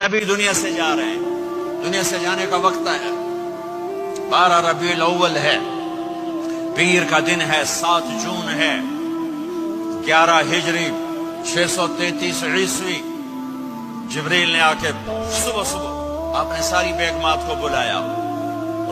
अभी दुनिया से जा रहे हैं, दुनिया से जाने का वक्त है। 12 रबीउल अव्वल है, पीर का दिन है, 7 जून है, 11 हिजरी 633 ईस्वी। जिब्रील ने आके सुबह सुबह आपने सारी बेगमात को बुलाया,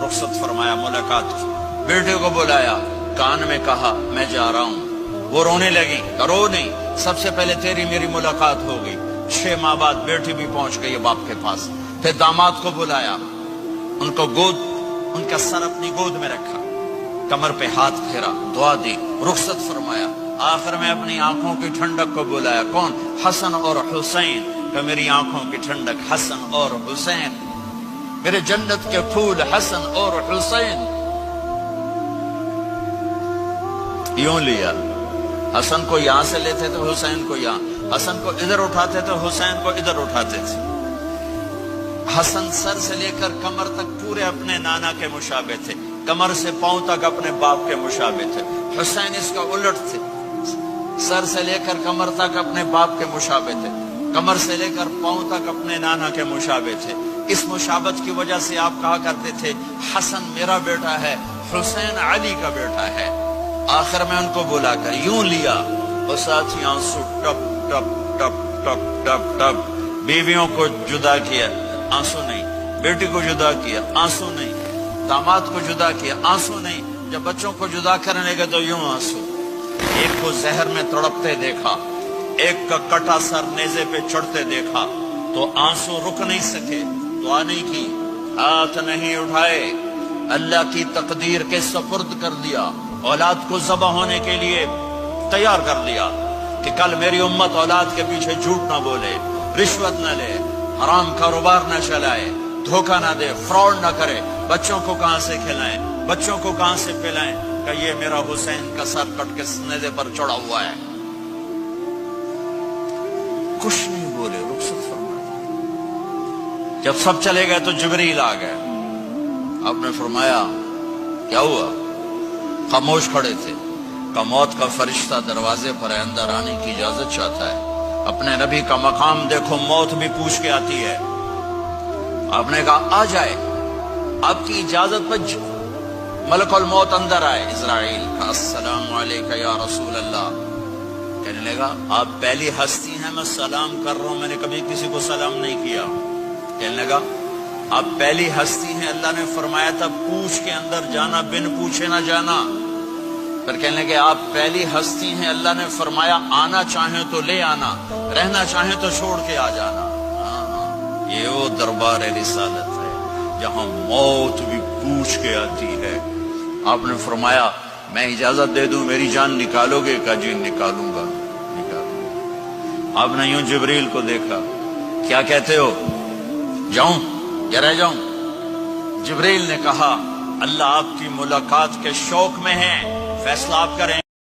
रुखसत फरमाया मुलाकात की। बेटे को बुलाया, कान में कहा मैं जा रहा हूं। वो रोने लगी, रो नहीं, सबसे पहले तेरी मेरी मुलाकात होगी। 6 माह बाद बेटी भी पहुंच गई बाप के पास। फिर दामाद को बुलाया, उनको उनका सर अपनी गोद में रखा, कमर पे हाथ फेरा, दुआ दी, रुखसत फरमाया। आखिर में अपनी आंखों की ठंडक को बुलाया। कौन? हसन और हुसैन। कि मेरी आंखों की ठंडक हसन और हुसैन, मेरे जन्नत के फूल हसन और हुसैन। यूं लिया, हसन को यहां से लेते थे, हुसैन को यहां, हसन को इधर उठाते थे, हुसैन को इधर उठाते थे। हसन सर से लेकर कमर तक पूरे अपने नाना के मुशाबे थे, कमर से पांव तक अपने बाप के मुशाबे थे। हुसैन इसका उलट थे, सर से लेकर कमर तक अपने बाप के मुशाबे थे, कमर से लेकर पांव तक अपने नाना के मुशाबे थे। इस मुशाबत की वजह से आप कहा करते थे हसन मेरा बेटा है, हुसैन अली का बेटा है। आखिर में उनको बुलाकर यूं लिया और साथ ही आंसू टप टप टप टप टप टप। बीवियों को जुदा किया, आंसू नहीं। बेटी को जुदा किया, आंसू नहीं। दामाद को जुदा किया, आंसू नहीं। जब बच्चों को जुदा करने लगे तो यूं आंसू। एक को जहर में तड़पते देखा, एक का कटा सर नेज़े पे चढ़ते देखा, तो आंसू रुक नहीं सके, दुआ नहीं की, हाथ नहीं उठाए, अल्लाह की तकदीर के सपुर्द कर दिया। औलाद को ज़बह होने के लिए तैयार कर दिया कि कल मेरी उम्मत औलाद के पीछे झूठ ना बोले, रिश्वत न ले, हराम कारोबार न चलाए, धोखा ना दे, फ्रॉड ना करे। बच्चों को कहां से खिलाएं, बच्चों को कहां से पिलाएं? कि ये मेरा हुसैन का सर कट के नेज़े पर चढ़ा हुआ है। कुछ नहीं बोले, रुखसत फरमाया। जब सब चले गए तो जिब्रील आ गए। आपने फरमाया क्या हुआ? खामोश खड़े थे। का मौत का फरिश्ता दरवाजे पर है, अंदर आने की इजाजत चाहता है। अपने नबी का मकाम देखो, मौत भी पूछ के आती है। आपने कहा आ जाए, आपकी इजाजत पर मलकुल मौत अंदर आए। इज़राइल का अस्सलामु अलैका या रसूल अल्लाह। कहने लगा आप पहली हस्ती हैं, मैं सलाम कर रहा हूं, मैंने कभी किसी को सलाम नहीं किया। कहने लगा आप पहली हस्ती हैं, अल्लाह ने फरमाया था पूछ के अंदर जाना, बिन पूछे ना जाना। फिर कहने लगे आप पहली हस्ती हैं, अल्लाह ने फरमाया आना चाहे तो ले आना, रहना चाहे तो छोड़ के आ जाना। ये वो दरबार रिसालत है जहां मौत भी पूछ के आती है। आपने फरमाया मैं इजाजत दे दूं, मेरी जान निकालोगे? का जी निकालूंगा, निकालूंगा। आपने यूं जिब्रील को देखा, क्या कहते हो, जाऊं या रह जाऊं? जिब्रील ने कहा अल्लाह आपकी मुलाकात के शौक में है, फैसला आप करें।